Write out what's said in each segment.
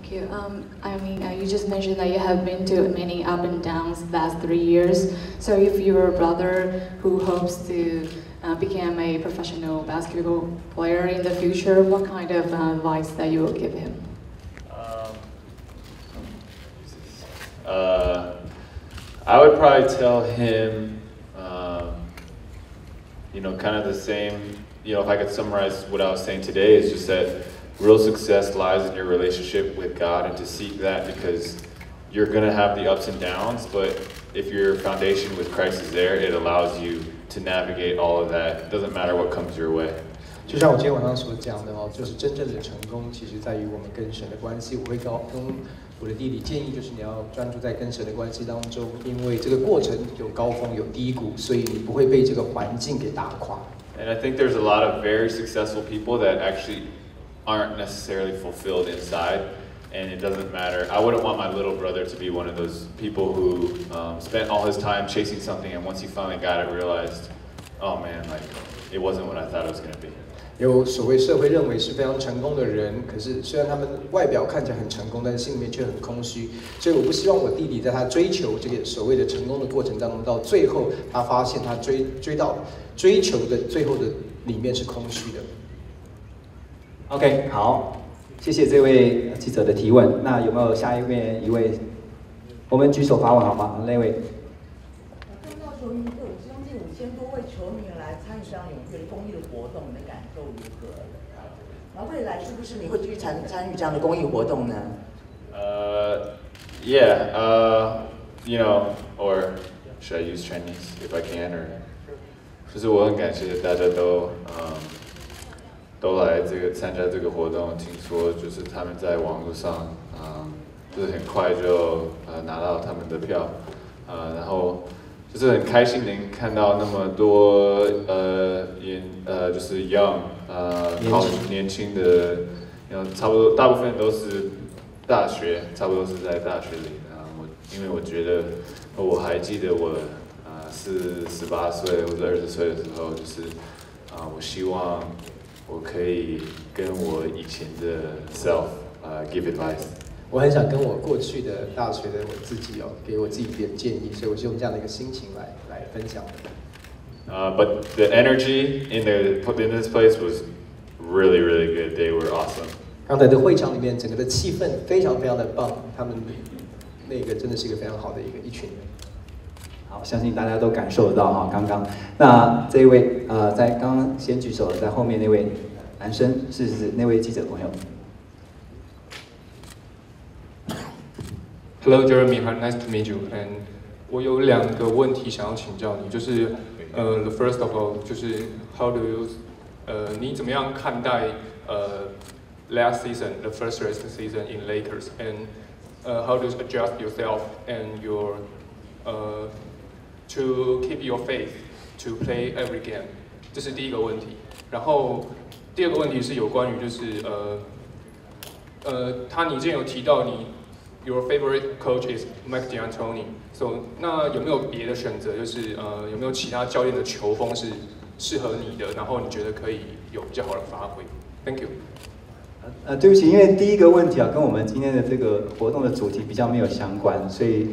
Thank you. I mean, you just mentioned that you have been to many up and downs the last 3 years. So if you're a brother who hopes to become a professional basketball player in the future, what kind of advice that you will give him? I would probably tell him, kind of the same, if I could summarize what I was saying today, is just that real success lies in your relationship with God and to seek that, because you're going to have the ups and downs, but if your foundation with Christ is there, it allows you to navigate all of that. It doesn't matter what comes your way. 就像我今天晚上所讲的就是真正的成功，其实在于我们跟神的关系。我会跟我的弟弟建议，就是你要专注在跟神的关系当中，因为这个过程有高峰有低谷，所以你不会被这个环境给打垮。And I think there's a lot of very successful people that actually aren't necessarily fulfilled inside, and it doesn't matter. I wouldn't want my little brother to be one of those people who spent all his time chasing something, and once he finally got it, realized, oh man, like it wasn't what I thought it was going to be. 有所谓社会认为是非常成功的人，可是虽然他们外表看起来很成功，但是心里面却很空虚。所以我不希望我弟弟在他追求这个所谓的成功的过程当中，到最后他发现他追求的最后的里面是空虚的。OK， 好，谢谢这位记者的提问。那有没有下一位？我们举手发问好吗？那位。看到球迷队伍将近5000多位球迷来参与这样永续公益的活动，你的感受如何？然后未来是不是你会继续参与这样的公益活动呢？Yeah, or should I use Chinese if I can, or 就是我很感谢大家都来参加这个活动，听说就是他们在网络上就是很快就拿到他们的票，然后就是很开心能看到那么多就是 young 年轻的，差不多大部分都是大学，差不多是在大学里因为我觉得我还记得我是18岁或者20岁的时候，就是我希望我可以跟我以前的 self give advice。我很想跟我过去的大学的我自己给我自己一点建议，所以我是用这样的一个心情来分享的。But the energy in this place was really, really good. They were awesome. 刚才的会场里面，整个的气氛非常非常的棒，他们那个真的是一个非常好的一群人。好，相信大家都感受得到哈。刚刚那这一位在刚刚先举手的，在后面那位男生是那位记者朋友。Hello, Jeremy. Nice to meet you. And 我有2个问题想要请教你，就是the first of all 就是 how do you 你怎么样看待last season, the first regular season in Lakers, and how do you adjust yourself and your to keep your faith to play every game？ 这是第一个问题。然后第二个问题是有关于就是你之前有提到Your favorite coach is Mike D'Antoni. So 那有没有别的选择？就是有没有其他教练的球风是适合你的，然后你觉得可以有比较好的发挥 ？Thank you. 对不起，因为第一个问题跟我们今天的这个活动的主题比较没有相关，所以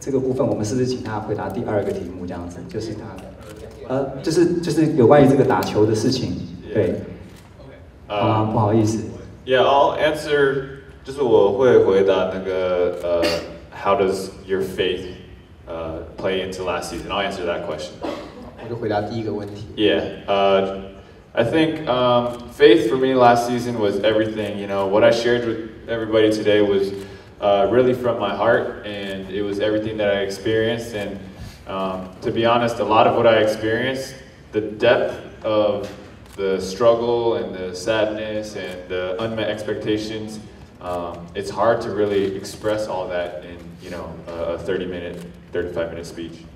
这个部分我们是不是请他回答第2个题目这样子？就是就是有关于这个打球的事情，对。好吗？不好意思。Yeah, I'll answer. 就是我会回答那个how does your faith play into last season? I'll answer that question. 我就回答第一个问题。Yeah, I think faith for me last season was everything. What I shared with everybody today was really from my heart, and it was everything that I experienced. And to be honest, a lot of what I experienced, the depth of the struggle and the sadness and the unmet expectations. It's hard to really express all that in, a 35-minute speech.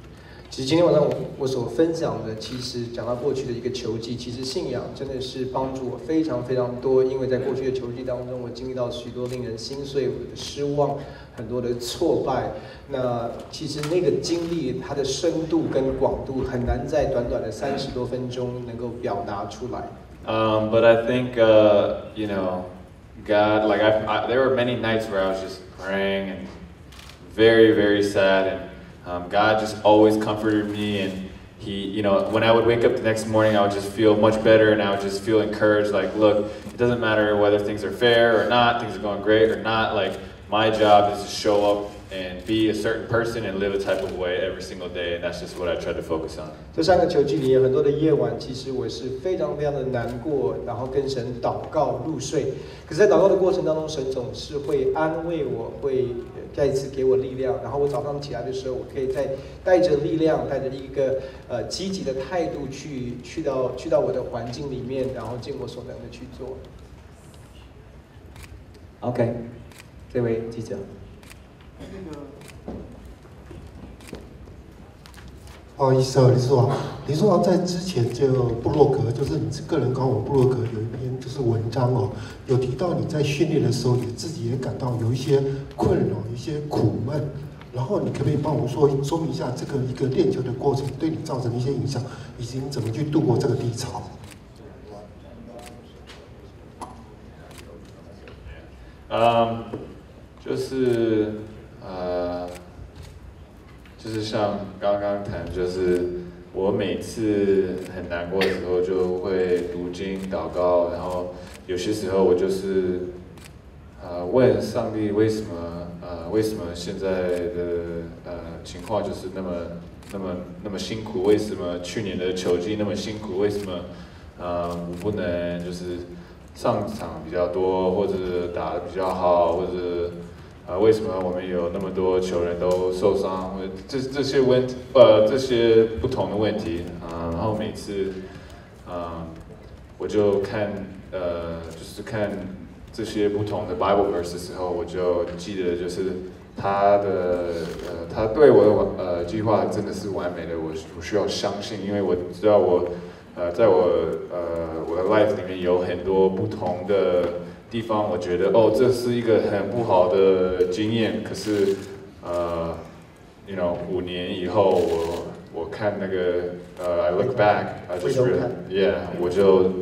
其实今天晚上我所分享的，其实讲到过去的一个球季，其实信仰真的是帮助我非常非常多。因为在过去的球季当中，我经历到许多令人心碎的失望，很多的挫败。那其实那个经历，它的深度跟广度，很难在短短的30多分钟能够表达出来。But I think, God, like there were many nights where I was just praying and very, very sad, and God just always comforted me, and He, you know, when I would wake up the next morning, I would just feel much better, and I would just feel encouraged, like, look, it doesn't matter whether things are fair or not, things are going great or not, like, my job is to show up and be a certain person and live a type of way every single day, and that's just what I try to focus on. 这3个球季里有很多的夜晚，其实我是非常非常的难过，然后跟神祷告入睡。可是，在祷告的过程当中，神总是会安慰我，会再一次给我力量。然后我早上起来的时候，我可以再带着力量，带着一个积极的态度去到我的环境里面，然后尽我所能的去做。OK， 这位记者。不好意思啊，李书豪在之前就部落格，就是你个人官网部落格有一篇就是文章哦，有提到你在训练的时候，你自己也感到有一些困扰，一些苦闷。然后你可不可以帮我说明一下这个一个练球的过程对你造成的一些影响，以及你怎么去度过这个低潮？就是像刚刚谈，就是我每次很难过的时候就会读经祷告，然后有些时候我就是问上帝为什么现在的情况就是那么辛苦，为什么去年的球季那么辛苦，为什么我不能就是上场比较多，或者打得比较好，或者为什么我们有那么多球员都受伤？这些不同的问题，然后每次我就看就是看这些不同的 Bible verse 的时候，我就记得就是他对我的计划真的是完美的，我需要相信，因为我知道在我的 life 里面有很多不同的地方，我觉得这是一个很不好的经验。可是you know 5年以后，我看那个I look back， I just really yeah， 我就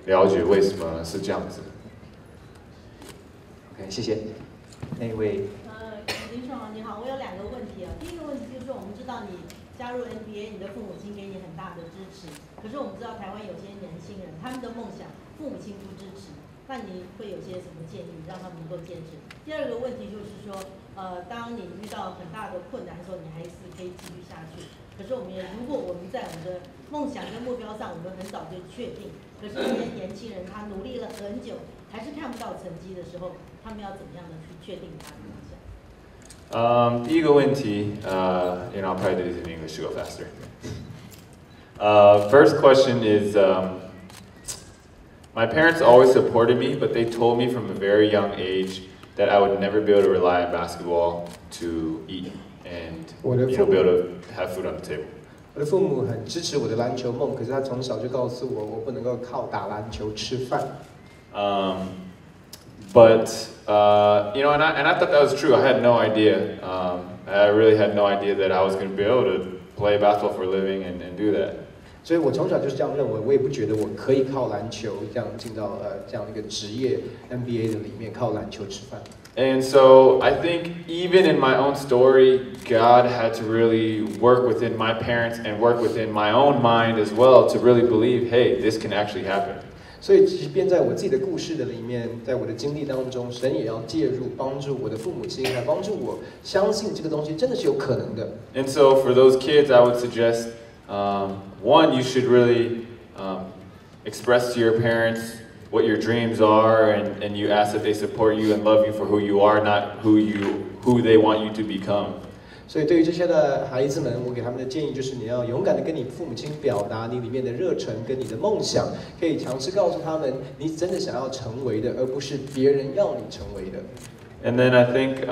了解为什么是这样子。OK， 谢谢。那位。林书豪你好，我有2个问题啊。第一个问题就是说，我们知道你加入 NBA， 你的父母亲给你很大的支持。可是我们知道台湾有些年轻人，他们的梦想父母亲不支持，那你会有些什么建议让他们能够坚持？第二个问题就是说，当你遇到很大的困难的时候，你还是可以继续下去。可是如果我们在我们的梦想跟目标上，我们很早就确定，可是这些年轻人他努力了很久，还是看不到成绩的时候，他们要怎么样的去确定他的梦想？第一个问题you know, I'll probably do this in English to go faster. First question is, my parents always supported me, but they told me from a very young age that I would never be able to rely on basketball to eat and be able to have food on the table. 我的父母很支持我的篮球梦，可是他从小就告诉我，我不能够靠打篮球吃饭。But you know, and I thought that was true. I had no idea. I really had no idea that I was going to be able to play basketball for a living and do that. 所以我从小就是这样认为，我也不觉得我可以靠篮球这样进到这样一个职业 NBA 的里面靠篮球吃饭。And so I think even in my own story, God had to really work within my parents and work within my own mind as well to really believe, hey, this can actually happen. 所以即便在我自己的故事的里面，在我的经历当中，神也要介入，帮助我的父母亲，来帮助我相信这个东西真的是有可能的。And so for those kids, I would suggest, one, you should really express to your parents what your dreams are, and you ask that they support you and love you for who you are, not who they want you to become. 所以对于这些的孩子们，我给他们的建议就是，你要勇敢的跟你父母亲表达你里面的热忱跟你的梦想，可以尝试告诉他们你真的想要成为的，而不是别人要你成为的。And then I think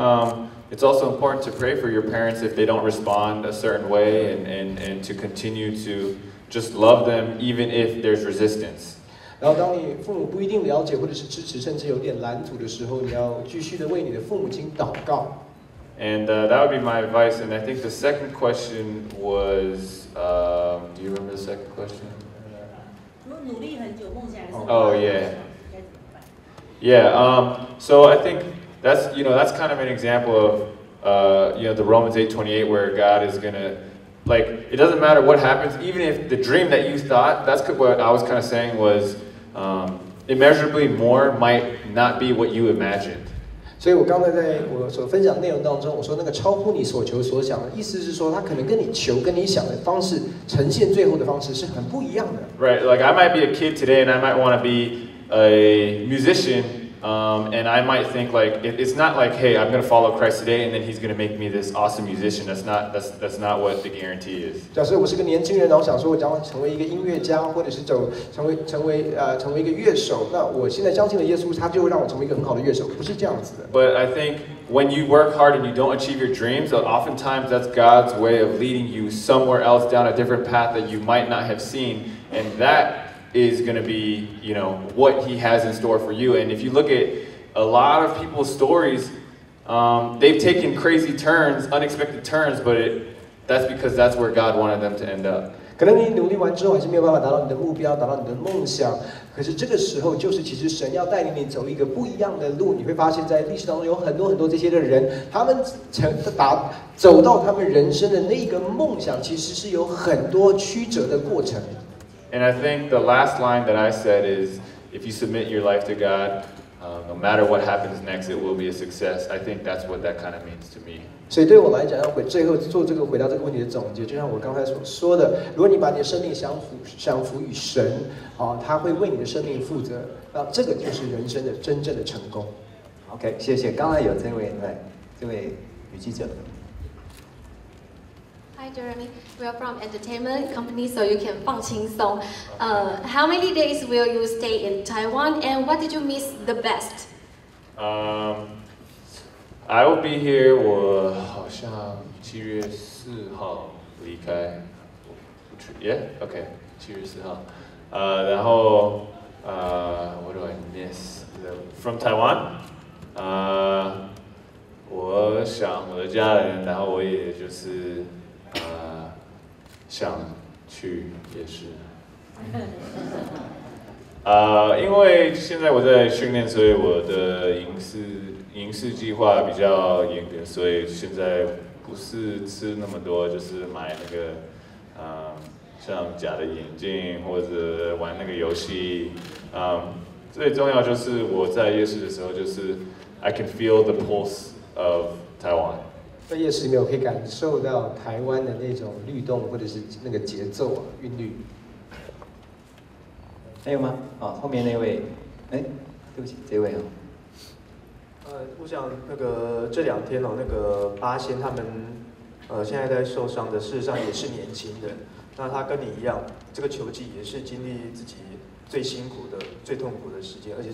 it's also important to pray for your parents if they don't respond a certain way, and to continue to just love them even if there's resistance. 然后当你父母不一定了解或者是支持，甚至有点拦阻的时候，你要继续的为你的父母亲祷告。And that would be my advice. And I think the second question was, do you remember the second question? Oh yeah. Yeah. So I think that's kind of an example of the Romans 8:28 where God is gonna, like, it doesn't matter what happens, even if the dream that you thought, that's what I was kind of saying was immeasurably more might not be what you imagined. 所以我刚才在我所分享的内容当中，我说那个超乎你所求所想的，意思是说，他可能跟你求、跟你想的方式呈现最后的方式是很不一样的。Right, like I might be a kid today, and I might want to be a musician, and I might think like it's not like, hey, I'm going to follow Christ today, and then He's going to make me this awesome musician. That's not what the guarantee is. 假设我是个年轻人，然后想说我将成为一个音乐家，或者是成为一个乐手，那我现在相信了耶稣，他就会让我成为一个很好的乐手，不是这样子的。But I think when you work hard and you don't achieve your dreams, oftentimes that's God's way of leading you somewhere else down a different path that you might not have seen, and that is going to be, what He has in store for you. And if you look at a lot of people's stories, they've taken crazy turns, unexpected turns, but that's because that's where God wanted them to end up. 可能你努力完之后还是没有办法达到你的目标，达到你的梦想。可是这个时候，就是其实神要带领你走一个不一样的路。你会发现在历史当中有很多这些的人，他们走到他们人生的那个梦想，其实是有很多曲折的过程。And I think the last line that I said is, if you submit your life to God, no matter what happens next, it will be a success. I think that's what that kind of means to me. 所以对我来讲，要最后做这个回答这个问题的总结，就像我刚才所说的，如果你把你的生命降服于神，他会为你的生命负责，那这个就是人生的真正的成功。OK， 谢谢。刚才有这位女记者。Hi Jeremy, we are from entertainment company, so you can 放轻松。How many days will you stay in Taiwan, and what did you miss the best? I will be here. 我好像7月4号离开。Yeah, okay, 7月4号。然后what do I miss from Taiwan? 我想我的家人，然后我也就是想去夜市。因为现在我在训练，所以我的饮食计划比较严格，所以现在不是吃那么多，就是买那个像假的眼镜或者玩那个游戏。最重要就是我在夜市的时候，就是 I can feel the pulse of Taiwan。在夜市里面，我可以感受到台湾的那种律动，或者是那个节奏啊、韵律。还有吗？后面那位，对不起，这位我想那个这2天那个八仙他们现在在受伤的，事实上也是年轻人。那他跟你一样，这个球季也是经历自己最辛苦的、最痛苦的时间，而且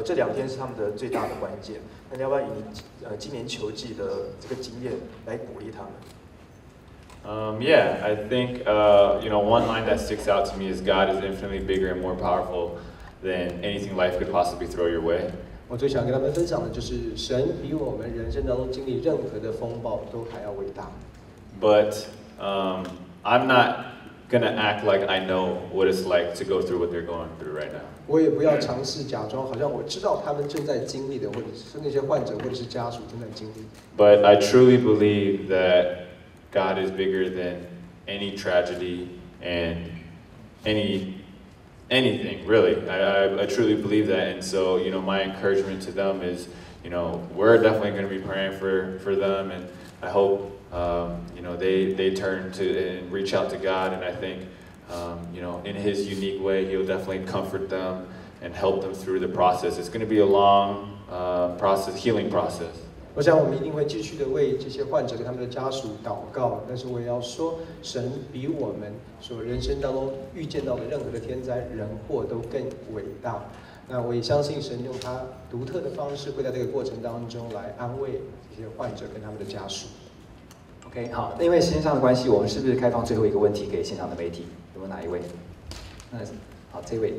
这2天是他们的最大的关键。那你要不要以你今年球季的这个经验来鼓励他们？Yeah, I think one line that sticks out to me is God is infinitely bigger and more powerful than anything life could possibly throw your way. 我最想跟他们分享的就是神比我们人生当中经历任何的风暴都还要伟大。But I'm not gonna act like I know what it's like to go through what they're going through right now. 我也不要尝试假装好像我知道他们正在经历的，或者是那些患者或者是家属正在经历。But I truly believe that God is bigger than any tragedy and anything really. I truly believe that, and so my encouragement to them is we're definitely going to be praying for them, and I hope they turn to and reach out to God, and I think in His unique way He'll definitely comfort them and help them through the process. It's going to be a long healing process. 我想我们一定会继续的为这些患者跟他们的家属祷告，但是我也要说，神比我们所人生当中遇见到的任何的天灾人祸都更伟大。那我也相信神用他独特的方式，会在这个过程当中来安慰这些患者跟他们的家属。OK， 好，因为时间上的关系，我们是不是开放最后一个问题给现场的媒体？有没有哪一位？好，这位。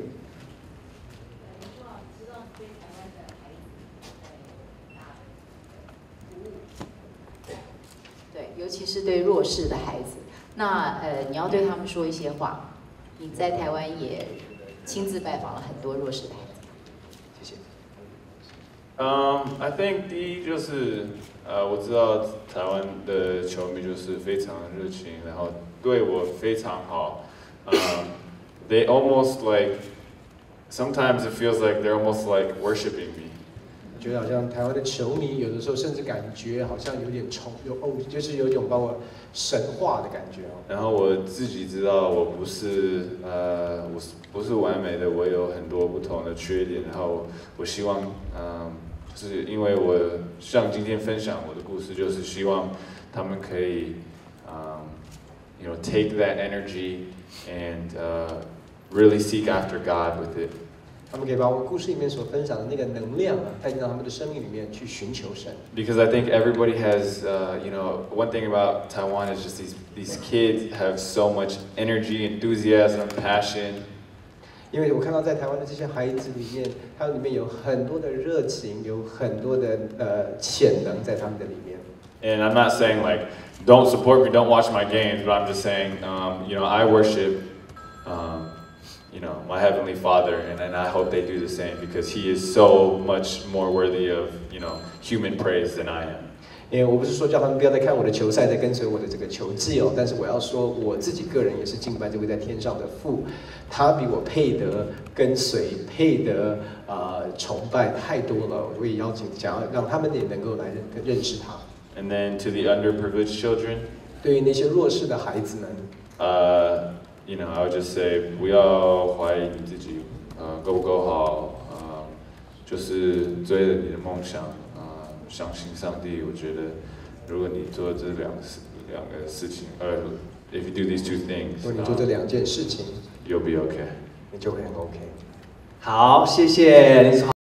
尤其是对弱势的孩子，那你要对他们说一些话。你在台湾也亲自拜访了很多弱势的孩子。谢谢。I think 第一就是我知道台湾的球迷就是非常热情，然后对我非常好。They almost like sometimes it feels like they're almost like worshiping me. 觉得好像台湾的球迷有的时候甚至感觉好像有点就是有一种把我神化的感觉哦。然后我自己知道我不是完美的，我有很多不同的缺点。然后我希望就是因为我像今天分享我的故事，就是希望他们可以you know take that energy and really seek after God with it. 他们可以把我们故事里面所分享的那个能量带进到他们的生命里面去寻求神。Because I think everybody has, you know, one thing about Taiwan is just these kids have so much energy, enthusiasm, passion. 因为我看到在台湾的这些孩子里面，他们里面有很多的热情，有很多的潜能在他们的里面。And I'm not saying like don't support me, don't watch my games, but I'm just saying, you know, I worship. You know, my Heavenly Father, and I hope they do the same because He is so much more worthy of, you know, human praise than I am. 因为我不是说叫他们不要再看我的球赛，再跟随我的这个球技哦，但是我要说我自己个人也是敬拜这位在天上的父，他比我配得跟随，配得崇拜太多了，我也想要让他们也能够来认识他。And then to the underprivileged children. 对于那些弱势的孩子们，you know, I would just say 不要怀疑你自己，够不够好，就是追着你的梦想，相信上帝。我觉得，如果你做这两个事情，if you do these two things， 如果你做这两件事情 ，you'll be okay， 你就会很 OK。好，谢谢林书豪。